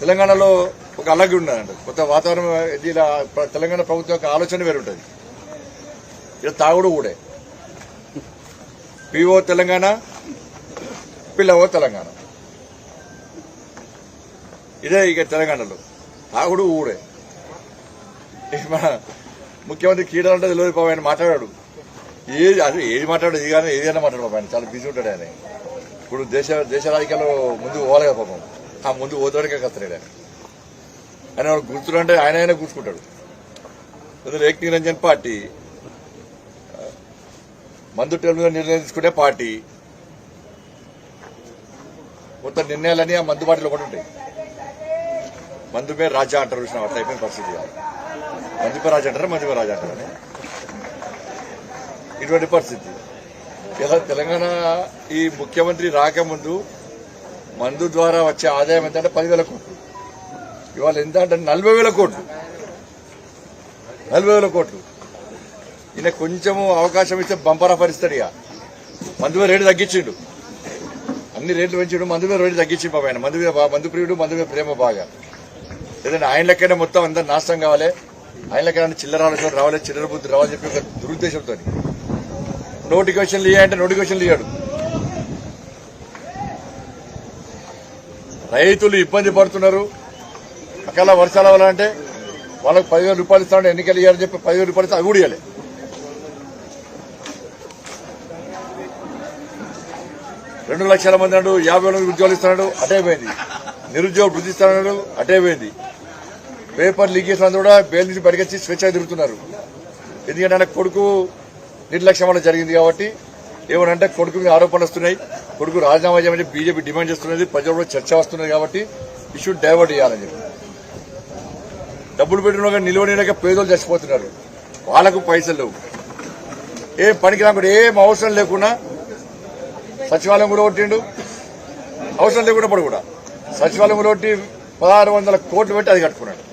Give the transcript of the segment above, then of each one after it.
తెలంగాణలో ఒక అలాగే ఉన్నదంట కొత్త వాతావరణం. ఇలా తెలంగాణ ప్రభుత్వం యొక్క ఆలోచన వేరుంటుంది. ఇలా తాగుడు కూడా పిఓ తెలంగాణ, పిల్లవో తెలంగాణ. ఇదే ఇక తెలంగాణలో తాగుడు ఊడే. మన ముఖ్యమంత్రి క్రీడలంటే తెలియదు పాపం, ఆయన మాట్లాడాడు. ఏది మాట్లాడు ఇది కానీ ఏదైనా మాట్లాడు పాపం, ఆయన చాలా బిజీ ఉంటాడు ఆయన. ఇప్పుడు దేశ రాజకీయాల్లో ముందుకు పోవాలి కదా పాపం, ఆ ముందు పోతాడికే కస్తాడు ఆయన. ఆయన గుర్తుడంటే ఆయన కూర్చుకుంటాడు. ఏక్ నిరంజన్ పార్టీ మందు టెల్ నిర్ణయం తీసుకునే పార్టీ. మొత్తం నిర్ణయాలన్నీ ఆ మందు పార్టీలో కూడా ఉంటాయి. మందు మీద రాజా అంటారు, చూసిన అట్లా అయిపోయిన పరిస్థితి. మందు మీద రాజా అంటారా, మందు మీద రాజా అంటారని ఇటువంటి పరిస్థితి. ఇలా తెలంగాణ ఈ ముఖ్యమంత్రి రాకముందు మందు ద్వారా వచ్చే ఆదాయం ఎంత అంటే 10,000 కోట్లు. ఇవాళ ఎంత అంటే 40,000 కోట్లు. 40,000 కోట్లు. ఈయన కొంచెము అవకాశం ఇస్తే బంపర్ ఆఫర్ ఇస్తాడు. ఇక మందు మీద రేటు తగ్గించిండు, అన్ని రేట్లు పెంచిండు, మందు మీద రేటు తగ్గించిండు పాప ఆయన. మందు ప్రియుడు, మందు మీద ప్రేమ బాగా. లేదంటే ఆయన లెక్కనే మొత్తం అందరు నాశనం కావాలి, ఆయన లెక్కన చిల్లర ఆలోచన రావాలి, చిల్లర బుద్ధి రావాలని చెప్పి ఒక దురుద్దేశంతో నోటిఫికేషన్లు ఇవ్వాలంటే నోటిఫికేషన్లు ఇవ్వడు. రైతులు ఇబ్బంది పడుతున్నారు. అకాల వర్షాల వల్ల అంటే వాళ్ళకి 10,000 రూపాయలు ఇస్తాడు, ఎన్నికలు ఇవ్వాలని చెప్పి 10,000 రూపాయలు ఇస్తే అవి కూడా ఇవ్వాలి. 2 లక్షల మంది అన్నాడు, 50,000 ఉద్యోగాలు ఇస్తున్నాడు, అటే పోయింది. నిరుద్యోగ వృద్ధి ఇస్తున్నాడు, అటే పోయింది. పేపర్ లీకేజ్ అంతా కూడా బెయిల్ నుంచి బయటకొచ్చి స్వేచ్ఛగా తిరుగుతున్నారు. ఎందుకంటే ఆయన కొడుకు నిర్లక్ష్యం వల్ల జరిగింది కాబట్టి. ఏమనంటే కొడుకు మీద ఆరోపణలు వస్తున్నాయి, కొడుకు రాజీనామా చేయమని బీజేపీ డిమాండ్ చేస్తున్నది, ప్రజల్లో చర్చ వస్తున్నది కాబట్టి ఇష్యూ డైవర్ట్ చేయాలని చెప్పి. డబ్బులు పెట్టిన నిలవలేక పేదోళ్ళు చచ్చిపోతున్నారు, వాళ్లకు పైసలు లేవు. ఏం పనికి రాకుండా ఏం అవసరం లేకుండా సచివాలయం కూడా కొట్టిండు. అవసరం లేకుండా కూడా సచివాలయం కూడా కొట్టి 1,600 కోట్లు పెట్టి అది కట్టుకున్నాడు.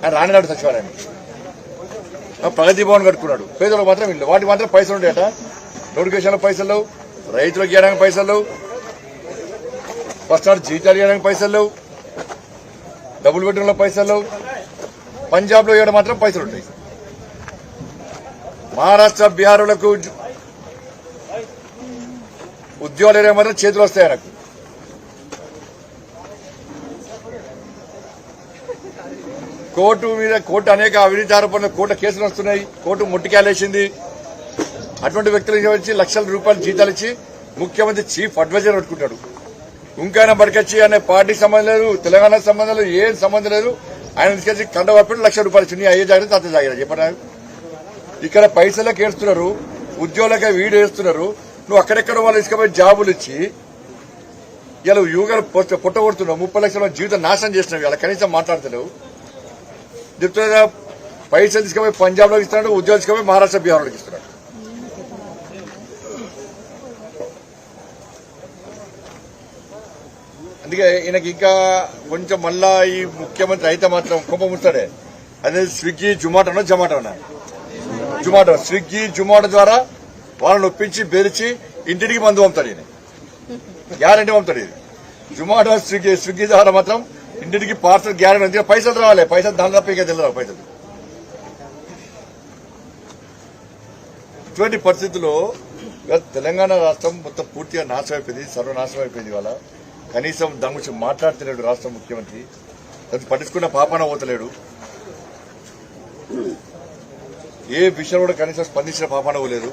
ఆయన రానినాడు సచివాలయం. ప్రగతి భవన్ కట్టుకున్నాడు. పేదలకు మాత్రం ఇల్లు, వాటికి మాత్రం పైసలు ఉంటాయట. నోటిఫికేషన్లో పైసలు లేవు, రైతులకు ఇవ్వడానికి పైసలు లేవు, ఫస్ట్ నాడు జీతాలు ఇవ్వడానికి పైసలు లేవు, డబుల్ బెడ్రూమ్లో పైసలు లేవు. పంజాబ్లో ఇవ్వడం మాత్రం పైసలు ఉంటాయి. మహారాష్ట్ర, బీహార్లకు ఉద్యోగాలు ఇవ్వడం మాత్రం చేతులు వస్తాయి ఆయనకు. కోర్టు అనేక అవినీతి ఆరోపణలు, కోర్టు కేసులు వస్తున్నాయి, కోర్టు ముట్టికాయలేసింది. అటువంటి వ్యక్తులకు వచ్చి లక్షల రూపాయలు జీతాలు ఇచ్చి ముఖ్యమంత్రి చీఫ్ అడ్వైజర్ పెట్టుకుంటాడు. ఇంకైనా బడికొచ్చి అనే పార్టీకి సంబంధం లేదు, తెలంగాణకు సంబంధం లేదు, ఏం సంబంధం లేదు. ఆయన తీసుకొచ్చి కండ పట్టుకుని ₹1,00,000 ఇచ్చి అయ్యే జాగ్రత్త అంత జాగ్రత్త చెప్పరా. ఇక్కడ పైసలకు ఏడుస్తున్నారు, ఉద్యోగులకే వీడు వేస్తున్నారు. నువ్వు అక్కడెక్కడ వాళ్ళు తీసుకుపోయి జాబులు ఇచ్చి ఇలా యువకులు పుట్టగొడుతున్నావు. 30 లక్షల జీవితం నాశనం చేసినావు. ఇలా కనీసం మాట్లాడతలేవు. చెప్తున్నా పైసలు తీసుకుపోయి పంజాబ్లోకి ఇస్తున్నాడు, ఉద్యోగాలు తీసుకుపోయి మహారాష్ట్ర, బీహార్లోకి ఇస్తున్నాడు. అందుకే ఈయనకి ఇంకా కొంచెం మళ్ళా ఈ ముఖ్యమంత్రి అయితే మాత్రం కుంప ముస్తాడే. అదే స్విగ్గీ, జొమాటోనో జొమాటో స్విగ్గీ, జొమాటో ద్వారా వాళ్ళని ఒప్పించి బెరిచి ఇంటికి మందు పంపుతాడు. ఈయన గ్యారంటీ పంపుతాడు. ఇది జొమాటో, స్విగ్గీ ద్వారా మాత్రం ఇంటికి పార్సల్ గ్యారెంటీ. పైసలు రావాలి, పైసలు దాని తప్ప ఇక తెలియదు పైసలు. ఇటువంటి పరిస్థితుల్లో తెలంగాణ రాష్ట్రం మొత్తం పూర్తిగా నాశనం అయిపోయింది, సర్వనాశనం అయిపోయింది. ఇవాళ కనీసం దాని గురించి మాట్లాడతలేడు రాష్ట్ర ముఖ్యమంత్రి. అది పట్టించుకున్న పాపాన పోతలేడు. ఏ విషయం కూడా కనీసం స్పందించిన పాపాన పోలేదు.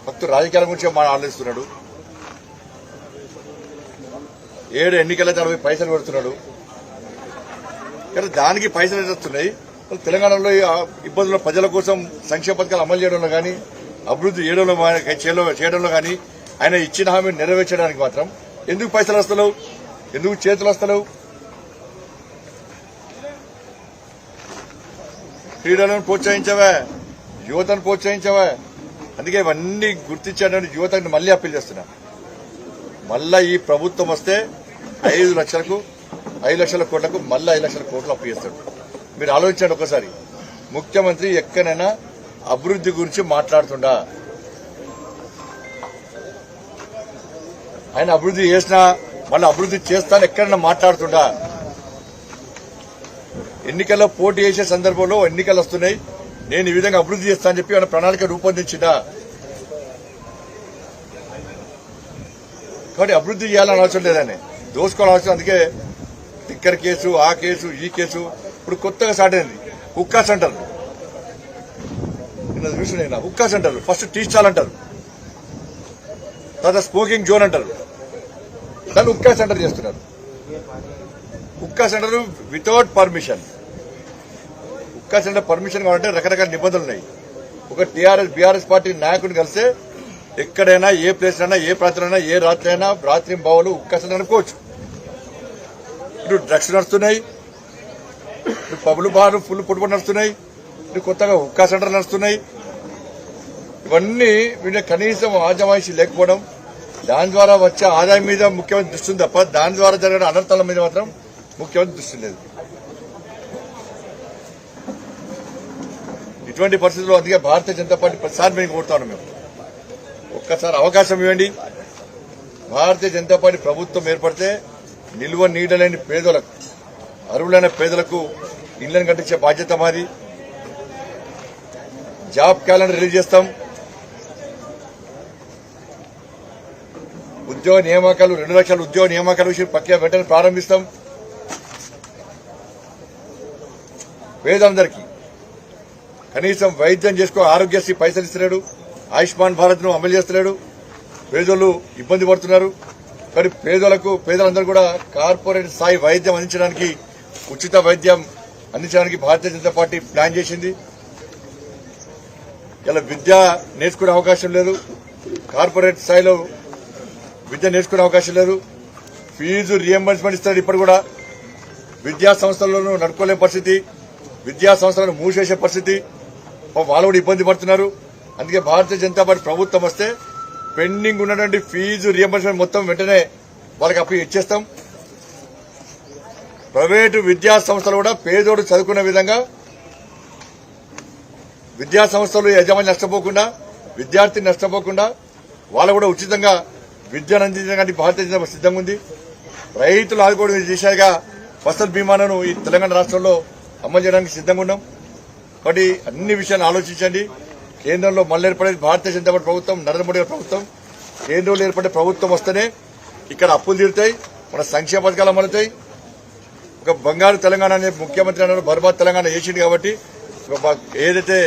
భక్తులు రాజకీయాల గురించి ఆలోచిస్తున్నాడు. 7 ఎన్నికలైతే 60 పైసలు పెడుతున్నాడు. కానీ దానికి పైసలు వస్తున్నాయి. తెలంగాణలో ఇబ్బందుల ప్రజల కోసం సంక్షేమ పథకాలు అమలు చేయడంలో కానీ, అభివృద్ధి చేయడంలో కానీ, ఆయన ఇచ్చిన హామీని నెరవేర్చడానికి మాత్రం ఎందుకు పైసలు వస్తలేవు, ఎందుకు చేతులు వస్తలేవు? క్రీడలను ప్రోత్సహించవా, యువతను ప్రోత్సహించవా? అందుకే ఇవన్నీ గుర్తించాలని యువతని మళ్లీ అప్పీల్ చేస్తున్నా. మళ్ళా ఈ ప్రభుత్వం వస్తే 5 లక్షల కోట్లకు మళ్ళీ 5 లక్షల కోట్లు అప్పు చేస్తాడు. మీరు ఆలోచించండి ఒకసారి. ముఖ్యమంత్రి ఎక్కడైనా అభివృద్ధి గురించి మాట్లాడుతుండా? ఆయన అభివృద్ధి చేసినా మళ్ళీ అభివృద్ధి చేస్తాను ఎక్కడైనా మాట్లాడుతుండా? ఎన్నికల్లో పోటీ చేసే సందర్భంలో ఎన్నికలు వస్తున్నాయి, నేను ఈ విధంగా అభివృద్ధి చేస్తానని చెప్పి ఆయన ప్రణాళిక రూపొందించిందా? కాబట్టి అభివృద్ధి చేయాలని అవసరం లేదని దోసుకోవాలని అవసరం. అందుకే టిక్కర్ కేసు, ఆ కేసు, ఈ కేసు ఇప్పుడు కొత్తగా స్టార్ట్ అయింది. హుక్కా సెంటర్ చూసిన hookah centre first tea stall అంటారు, తర్వాత స్మోకింగ్ జోన్ అంటారు, దాన్ని హుక్కా సెంటర్ చేస్తున్నారు. Hookah centre without permission. Hookah centre permission కావాలంటే రకరకాల నిబంధనలు ఉన్నాయి. ఒక బీఆర్ఎస్ పార్టీ నాయకుడిని కలిస్తే ఎక్కడైనా ఏ ప్లేస్ అయినా ఏ ప్రాంతంలో ఏ రాత్రి అయినా రాత్రి బావులు హుక్కా సెంటర్ అనుకోవచ్చు. ఇప్పుడు డ్రగ్స్ నడుస్తున్నాయి, ఇప్పుడు పబ్లు బార్ ఫుల్ పుట్టుబడి నడుస్తున్నాయి, ఇప్పుడు కొత్తగా హుక్కా సెంటర్ నడుస్తున్నాయి. ఇవన్నీ వీళ్ళ కనీసం ఆజమాయిషీ లేకపోవడం, దాని ద్వారా వచ్చే ఆదాయం మీద ముఖ్యమంత్రి దృష్టి ఉంది తప్ప దాని ద్వారా జరిగిన అనర్థాల మీద మాత్రం ముఖ్యమంత్రి దృష్టి లేదు. ఇటువంటి పరిస్థితుల్లో అందుకే భారతీయ జనతా పార్టీ ప్రతిసారి మేము కోరుతాను, మేము ఒక్కసారి అవకాశం ఇవ్వండి. భారతీయ జనతా పార్టీ ప్రభుత్వం ఏర్పడితే నిల్వ నీడలేని పేదలకు, అర్హులైన పేదలకు ఇళ్లను కట్టించే బాధ్యత మాది. జాబ్ క్యాలెండర్ రిలీజ్ చేస్తాం. ఉద్యోగ నియామకాలు 2 లక్షల ఉద్యోగ నియామకాల విషయం పక్కా వెంటనే ప్రారంభిస్తాం. పేదలందరికీ కనీసం వైద్యం చేసుకో ఆరోగ్యశ్రీ పైసలు ఇస్తున్నాడు, ఆయుష్మాన్ భారత్ ను అమలు చేస్తున్నాడు. పేదోళ్లు ఇబ్బంది పడుతున్నారు. కానీ పేదలందరూ కూడా కార్పొరేట్ స్థాయి వైద్యం అందించడానికి, ఉచిత వైద్యం అందించడానికి భారతీయ జనతా పార్టీ ప్లాన్ చేసింది. ఇలా విద్య నేర్చుకునే అవకాశం లేదు, కార్పొరేట్ స్థాయిలో విద్య నేర్చుకునే అవకాశం లేదు. ఫీజు రియంబర్స్మెంట్ ఇస్తాడు. ఇప్పుడు కూడా విద్యా సంస్థలను నడుపుకోలేని పరిస్థితి, విద్యా సంస్థలను మూసేసే పరిస్థితి, వాళ్ళు కూడా ఇబ్బంది పడుతున్నారు. అందుకే భారతీయ జనతా పార్టీ ప్రభుత్వం వస్తే పెండింగ్ ఉన్నటువంటి ఫీజు రియంబర్స్మెంట్ మొత్తం వెంటనే వాళ్ళకి అప్పు ఇచ్చేస్తాం. ప్రైవేటు విద్యా సంస్థలు కూడా పేదోడు చదువుకునే విధంగా విద్యా సంస్థలు యజమాని నష్టపోకుండా, విద్యార్థి నష్టపోకుండా వాళ్ళు కూడా ఉచితంగా విద్యను అందించడానికి భారతీయ జనతా పార్టీ సిద్ధంగా ఉంది. రైతులు ఆదుకోవడం దిశగా ఫసల్ బీమాను ఈ తెలంగాణ రాష్ట్రంలో అమలు చేయడానికి సిద్ధంగా ఉన్నాం. కాబట్టి అన్ని విషయాలు ఆలోచించండి. కేంద్రంలో మళ్ళీ ఏర్పడేది భారతీయ జనతా పార్టీ ప్రభుత్వం, నరేంద్ర మోడీ గారి ప్రభుత్వం. కేంద్రంలో ఏర్పడే ప్రభుత్వం వస్తేనే ఇక్కడ అప్పులు తీరుతాయి, మన సంక్షేమ పథకాలు అమలుతాయి. ఒక బంగారు తెలంగాణ అనే ముఖ్యమంత్రి అన్నారు, బర్బాద్ తెలంగాణ చేసింది. కాబట్టి ఏదైతే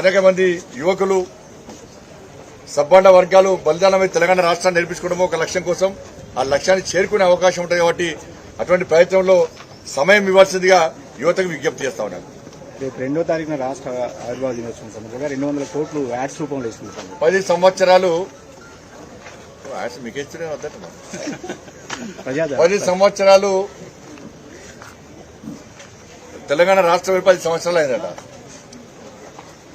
అనేక మంది యువకులు, సబ్బండ వర్గాలు బలిదానమై తెలంగాణ రాష్ట్రాన్ని నిర్మించుకోవడమో ఒక లక్ష్యం కోసం, ఆ లక్ష్యాన్ని చేరుకునే అవకాశం ఉంటుంది. కాబట్టి అటువంటి ప్రయత్నంలో సమయం ఇవ్వాల్సిందిగా యువతకు విజ్ఞప్తి చేస్తా ఉన్నాను. రేపు 2వ తారీఖున రాష్ట్ర ఆవిర్భావ దినోత్సవం సందర్భంగా 200 కోట్లు యాడ్స్ రూపంలో ఇస్తుంది. 10 సంవత్సరాలు మీకు ఇస్తూనే వద్దట. 10 సంవత్సరాలు తెలంగాణ రాష్ట్ర 10 సంవత్సరాలు అయిందట.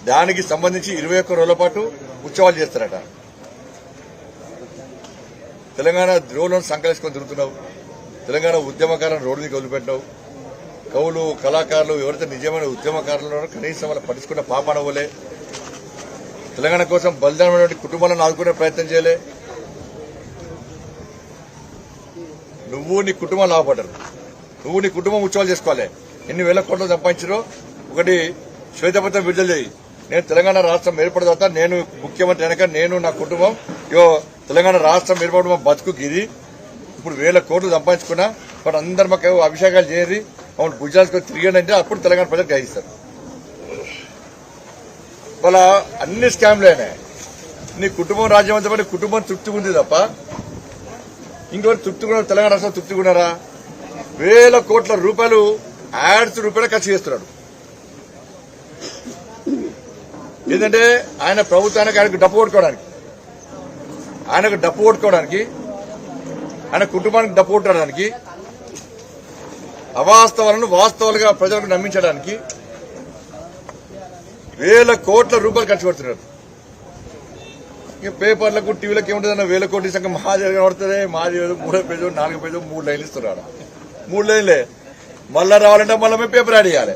దానికి సంబంధించి 21 రోజుల పాటు ఉత్సవాలు చేస్తారట. తెలంగాణ ద్రోవులను సంకలేసుకొని తిరుగుతున్నావు, తెలంగాణ ఉద్యమకారులను రోడ్డు మీద వదిలిపెట్టినావు. కవులు, కళాకారులు ఎవరైతే నిజమైన ఉద్యమకారులు కనీసం వాళ్ళ పట్టించుకున్న పాపాన పోలే. తెలంగాణ కోసం బలిదానమైనటువంటి కుటుంబాలను ఆదుకునే ప్రయత్నం చేయలే. నువ్వు నీ కుటుంబం లాభపడ్డారు, నువ్వు నీ కుటుంబం ఉత్సవాలు చేసుకోవాలి. ఎన్ని వేల కోట్లు సంపాదించారో ఒకటి శ్వేతపత్రం విడుదల చేయి. నేను తెలంగాణ రాష్ట్రం ఏర్పడిన తర్వాత నేను ముఖ్యమంత్రి అయినాక నేను నా కుటుంబం తెలంగాణ రాష్ట్రం ఏర్పడడం బతుకు గిరి. ఇప్పుడు 1000 కోట్లు సంపాదించుకున్నా, వాడు అందరు మాకు అభిషేకాలు చేయరి, మమ్మల్ని భుజాలకు తిరిగానంటే అప్పుడు తెలంగాణ ప్రజలు గ్రహిస్తారు. వాళ్ళ అన్ని స్కామ్లు అయినాయి. నీ కుటుంబం రాజ్యం అంతా పడి కుటుంబం తృప్తిగా ఉంది తప్ప ఇంకొకరు తృప్తిగా తెలంగాణ రాష్ట్రం తృప్తిగా ఉన్నారా? 1000 కోట్ల రూపాయలు యాడ్స్ రూపాయలు ఖర్చు చేస్తున్నాడు. ఏంటంటే ఆయన ప్రభుత్వానికి ఆయనకు డప్పు కొట్టుకోవడానికి, ఆయన కుటుంబానికి డప్పు కొట్టడానికి, అవాస్తవాలను వాస్తవాలుగా ప్రజలకు నమ్మించడానికి 1000 కోట్ల రూపాయలు ఖర్చు పెడుతున్నారు. ఇక పేపర్లకు, టీవీలకు ఏముంటుందన్న 1000 కోట్ల సంఖ్య మాది కనబడుతుంది. మాది 3 పేజీలు 4 పేజీలు 3 లైన్లు ఇస్తున్నారు. 3 లైన్లే మళ్ళా రావాలంటే మళ్ళీ మేము పేపర్ యాడ్ చేయాలి.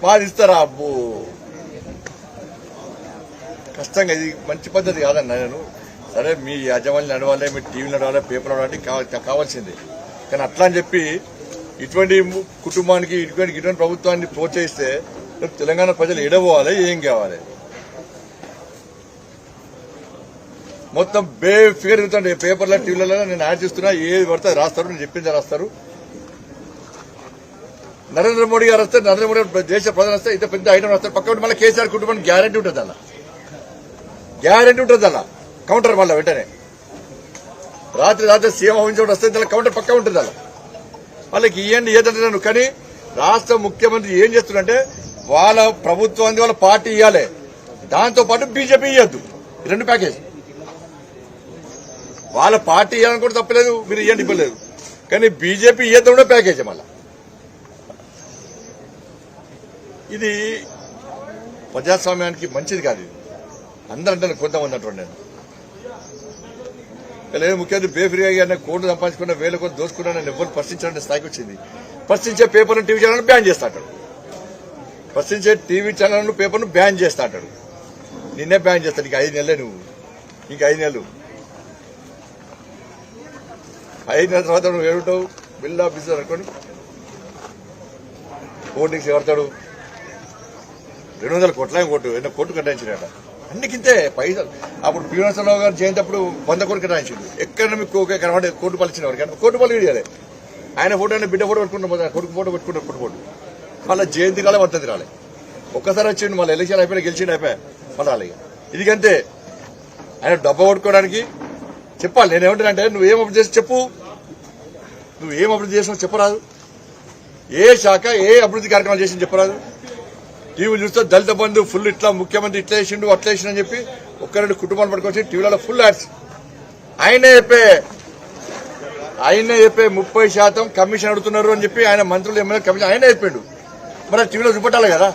మాది ఇస్తారా? అబ్బో కష్టంగా. ఇది మంచి పద్ధతి కాదన్న. నేను సరే మీ యాజమాన్యం నడవాలి, మీ టీవీ నడవాలి, పేపర్ నడవాలి కావాల్సింది. కానీ అట్లా అని చెప్పి ఇటువంటి కుటుంబానికి ఇటువంటి ప్రభుత్వాన్ని ప్రోత్సహిస్తే తెలంగాణ ప్రజలు ఎడబోవాలి, ఏం కావాలి? మొత్తం బేఫిగర్ తిరుగుతుండే పేపర్ల టీవీలలో నేను యాడ్ చేస్తున్నా, ఏది పడితే రాస్తారు, నేను చెప్పింది రాస్తారు. నరేంద్ర మోడీ గారు వస్తే, నరేంద్ర మోడీ దేశ ప్రధాని వస్తే ఇంత పెద్ద ఐటమ్ వస్తారు. పక్క మళ్ళీ కేసీఆర్ కుటుంబానికి గ్యారంటీ ఉంటుంది, అలా గ్యారంటీ ఉంటుంది, అలా కౌంటర్ మళ్ళీ వెంటనే రాత్రి సీఎం ఊహించడం వస్తే దాని కౌంటర్ పక్కా ఉంటుంది. అలా వాళ్ళకి ఇవ్వండి ఏదంటున్నాను. కానీ రాష్ట్ర ముఖ్యమంత్రి ఏం చేస్తున్నారంటే వాళ్ళ ప్రభుత్వానికి వాళ్ళ పార్టీ ఇవ్వాలి, దాంతో పాటు బీజేపీ ఇవ్వద్దు. ఈ రెండు ప్యాకేజ్ వాళ్ళ పార్టీ ఇవ్వాలనుకుంటే తప్పలేదు, మీరు ఇవ్వండి ఇవ్వలేదు. కానీ బీజేపీ ఇవ్వద్దు కూడా ప్యాకేజ్. మళ్ళా ఇది ప్రజాస్వామ్యానికి మంచిది కాదు. ఇది అందరంటే కొంతమంది అంటున్నాను నేను. లేదు ముఖ్యమంత్రి బేఫ్రీగా కోట్లు సంపాదించుకున్న, వేల కోట్లు దోసుకున్నా నేను ఎవరు ప్రశ్నించాలనే స్థాయికి వచ్చింది. ప్రశ్నించే పేపర్ను, టీవీ ఛానల్ బ్యాన్ చేస్తా అంటాడు. ప్రశ్నించే టీవీ ఛానల్ పేపర్ను బ్యాన్ చేస్తా అంటాడు. నిన్నే బ్యాన్ చేస్తాడు. ఇంక 5 నెలలే నువ్వు, ఇంక 5 నెలలు. 5 నెలల తర్వాత నువ్వు ఏడుంటావు? బిల్లా బిజినెస్ అనుకోండి. ఓటింగ్స్ ఎవడతాడు? 200 కోట్ల కోట్లు, 2 కోట్లు కట్టించినట. అన్నికింతే పైసలు. అప్పుడు పీనసరావు గారు జయంతి అప్పుడు 100 కోట్లు కట్టించిండు. ఎక్కడ మీకు కనబడే కోటి పలు ఇచ్చిన వారికి కోటి పలు ఇవ్వాలి. ఆయన ఫోటో అయినా బిడ్డ ఫోటో పెట్టుకుంటాం, కొడుకు ఫోటో పెట్టుకుంటారు, కొట్టు ఫోటో. మళ్ళీ జయంతి కాలే వర్తంతి రాలే. ఒక్కసారి వచ్చిండు, మళ్ళీ ఎలక్షన్ అయిపోయినా గెలిచిండు, అయిపోయా మళ్ళీ రాలే. ఇదికంతే. ఆయన డబ్బా కొట్టుకోవడానికి చెప్పాలి. నేనేమంటానంటే నువ్వేం అభివృద్ధి చేసి చెప్పు, నువ్వేం అభివృద్ధి చేసినావు చెప్పరాదు. ఏ శాఖ ఏ అభివృద్ధి కార్యక్రమాలు చేసింది చెప్పరాదు. టీవీలు చూస్తే దళిత బంధు ఫుల్ ఇట్లా ముఖ్యమంత్రి ఇట్లా వేసిండు అట్లా వేసిండు అని చెప్పి 1-2 కుటుంబాలు పట్టుకొచ్చి టీవీలలో ఫుల్ యాడ్స్. ఆయనే చెప్పే 30% కమిషన్ అడుగుతున్నారు అని చెప్పి ఆయన మంత్రులు ఎమ్మెల్యే కమిషన్ ఆయనే చెప్పిండు. మరి టీవీలో చూపెట్టాలి కదా.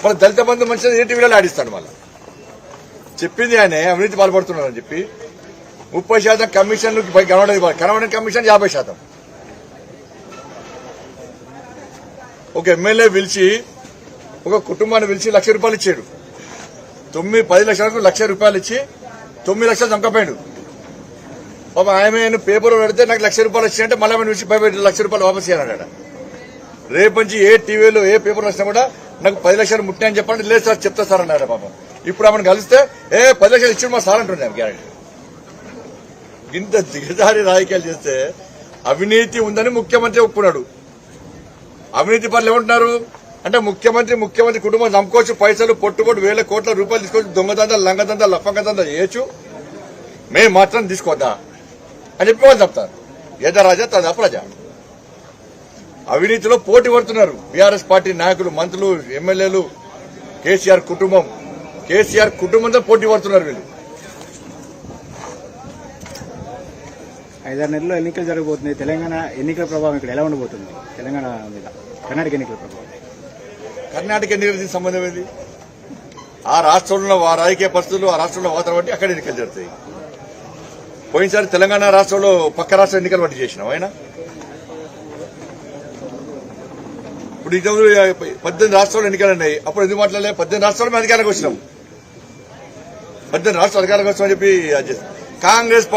మరి దళిత బంధు మంచిది ఏ టీవీలో ఆడిస్తాడు. మళ్ళీ చెప్పింది ఆయనే అవినీతి పాల్పడుతున్నారని చెప్పి 30% కమిషన్ కనబడని కమిషన్ 50%. ఒక ఎమ్మెల్యే పిలిచి ఒక కుటుంబాన్ని పిలిచి 1 లక్ష రూపాయలు ఇచ్చాడు. 10 లక్షలకు 1 లక్ష రూపాయలు ఇచ్చి 9 లక్షలు చంకపోయాడు. పాప ఆయన పేపర్ పెడితే నాకు 1 లక్ష రూపాయలు వచ్చినాయంటే మళ్ళీ ఆయన నుంచి 2 లక్షల రూపాయలు వాపస్ చేయాలన్నాడు. రేపు నుంచి ఏ టీవీలో ఏ పేపర్ వచ్చినా కూడా నాకు 10 లక్షలు ముట్టాయని చెప్పండి. లేదు సార్ చెప్తా సార్ అన్నాడు. పాపం ఇప్పుడు ఆమెను కలిస్తే 10 లక్షలు ఇచ్చి మా సార్ అంటున్నాను గ్యారెంటీ. ఇంత దిగజారి రాజకీయాలు చేస్తే అవినీతి ఉందని ముఖ్యమంత్రి ఒప్పుకున్నాడు. అవినీతి పనులు ఏమంటున్నారు అంటే ముఖ్యమంత్రి కుటుంబం చంపుకోవచ్చు, పైసలు పొట్టుపోటు 1000 కోట్ల రూపాయలు తీసుకోవచ్చు, దొంగదందాలు లంగదందాలు లఫంగదందాలు చేయొచ్చు, మేము మాత్రం తీసుకోవద్దా అని చెప్పి వాళ్ళు చెప్తారు. యథ రాజా తదా ప్రజ. అవినీతిలో పోటీ పడుతున్నారు బీఆర్ఎస్ పార్టీ నాయకులు, మంత్రులు, ఎమ్మెల్యేలు, కేసీఆర్ కుటుంబంతో పోటీ పడుతున్నారు వీళ్ళు. 5-6 నెలల్లో ఎన్నికలు జరగబోతున్నాయి. తెలంగాణ ఎన్నికల ప్రభావం ఇక్కడ ఎలా ఉండబోతుంది? తెలంగాణ మీద కర్ణాటక ఎన్నికల ప్రభావం. కర్ణాటక ఎన్నికలకి సంబంధం ఏంది? ఆ రాష్ట్రంలో ఆ రాజకీయ పరిస్థితులు, ఆ రాష్ట్రంలో వాతావరణం బట్టి అక్కడ ఎన్నికలు జరుగుతాయి. పోయినసారి తెలంగాణ రాష్ట్రంలో పక్క రాష్ట్ర ఎన్నికలు బట్టి చేసినాం. ఆయన ఇప్పుడు 18 రాష్ట్రాలు ఎన్నికలు ఉన్నాయి. అప్పుడు ఎందుకు మాట్లాడలే? 18 రాష్ట్రాలు మేము అధికారంలోకి వచ్చినాం. 18 రాష్ట్రాలు అధికారంలోకి వచ్చామని చెప్పి కాంగ్రెస్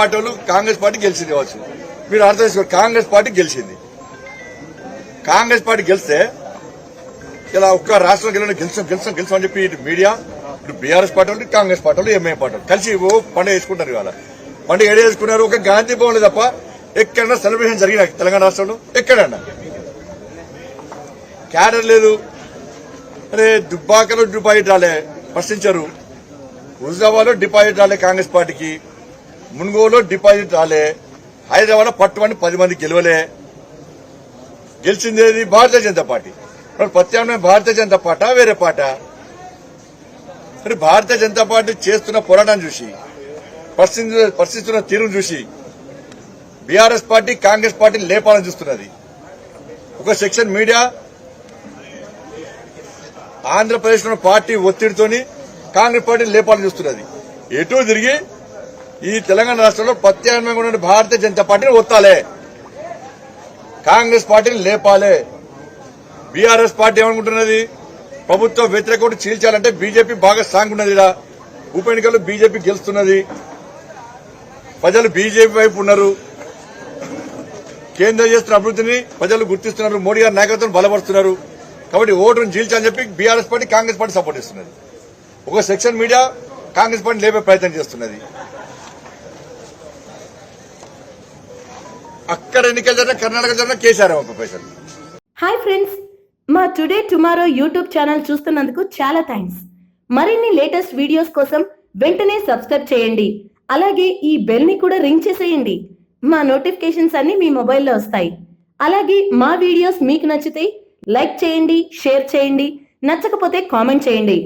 పార్టీ గెలిచింది కావచ్చు. మీరు అర్థం చేసుకోండి, కాంగ్రెస్ పార్టీ గెలిచింది. కాంగ్రెస్ పార్టీ గెలిస్తే ఇలా ఒక్క రాష్ట్రం గెలిచాం అని చెప్పి ఇటు మీడియా, ఇటు బీఆర్ఎస్ పార్టీ వాళ్ళు, కాంగ్రెస్ పార్టీ వాళ్ళు, ఎంఐ పార్టీ వాళ్ళు కలిసి పండుగ వేసుకుంటారు. ఇవాళ పండుగ ఏడు వేసుకున్నారు. ఒక గాంధీ భవన్ తప్ప ఎక్కడన్నా సెలబ్రేషన్ జరిగిన తెలంగాణ రాష్ట్రంలో ఎక్కడన్నా క్యాడర్ లేదు. అరే దుబ్బాకలో డిపాజిట్ రాలే, ప్రశ్నించారు. హుజాబాద్లో డిపాజిట్ రాలే కాంగ్రెస్ పార్టీకి, మున్గోలో డిపాజిట్ రాలే, హైదరాబాద్ పట్టుమని 10 మంది గెలవలే. గెలిచిందేది భారతీయ జనతా పార్టీ. మరి ప్రత్యామ్నాయం భారతీయ జనతా పార్టీ వేరే పార్టీ? మరి భారతీయ జనతా పార్టీ చేస్తున్న పోరాటాన్ని చూసి, పరిస్థితున్న తీరును చూసి బీఆర్ఎస్ పార్టీ కాంగ్రెస్ పార్టీని లేపాలని చూస్తున్నది. ఒక సెక్షన్ మీడియా ఆంధ్రప్రదేశ్ లో పార్టీ ఒత్తిడితోని కాంగ్రెస్ పార్టీని లేపాలని చూస్తున్నది. ఎటూ తిరిగి ఈ తెలంగాణ రాష్ట్రంలో ప్రత్యామ్నాయంగా ఉన్న భారతీయ జనతా పార్టీని ఒత్తాలే, కాంగ్రెస్ పార్టీని లేపాలే. BRS party ఏమనుకుంటున్నది? ప్రభుత్వ వ్యతిరేక ఓటు చీల్చాలంటే బీజేపీ బాగా స్ట్రాంగ్ ఉన్నది. ఇలా ఉప ఎన్నికల్లో బీజేపీ గెలుస్తున్నది, ప్రజలు బీజేపీ వైపు ఉన్నారు. కేంద్రం చేస్తున్న అభివృద్ధిని ప్రజలు గుర్తిస్తున్నారు, మోడీ గారి నాయకత్వం బలపరుస్తున్నారు. కాబట్టి ఓటును చీల్చని చెప్పి BRS party Congress party support ఇస్తున్నది. ఒక సెక్షన్ మీడియా కాంగ్రెస్ పార్టీ లేపే ప్రయత్నం చేస్తున్నది. అక్కడ ఎన్నికలు జరిగిన కర్ణాటక జరిగిన కేసీఆర్ పైసలు. హాయ్ ఫ్రెండ్స్, మా టుడే టుమారో యూట్యూబ్ ఛానల్ చూస్తున్నందుకు చాలా థ్యాంక్స్. మరిన్ని లేటెస్ట్ వీడియోస్ కోసం వెంటనే సబ్స్క్రైబ్ చేయండి. అలాగే ఈ బెల్ ని కూడా రింగ్ చేసేయండి. మా నోటిఫికేషన్స్ అన్ని మీ మొబైల్లో వస్తాయి. అలాగే మా వీడియోస్ మీకు నచ్చితే లైక్ చేయండి, షేర్ చేయండి, నచ్చకపోతే కామెంట్ చేయండి.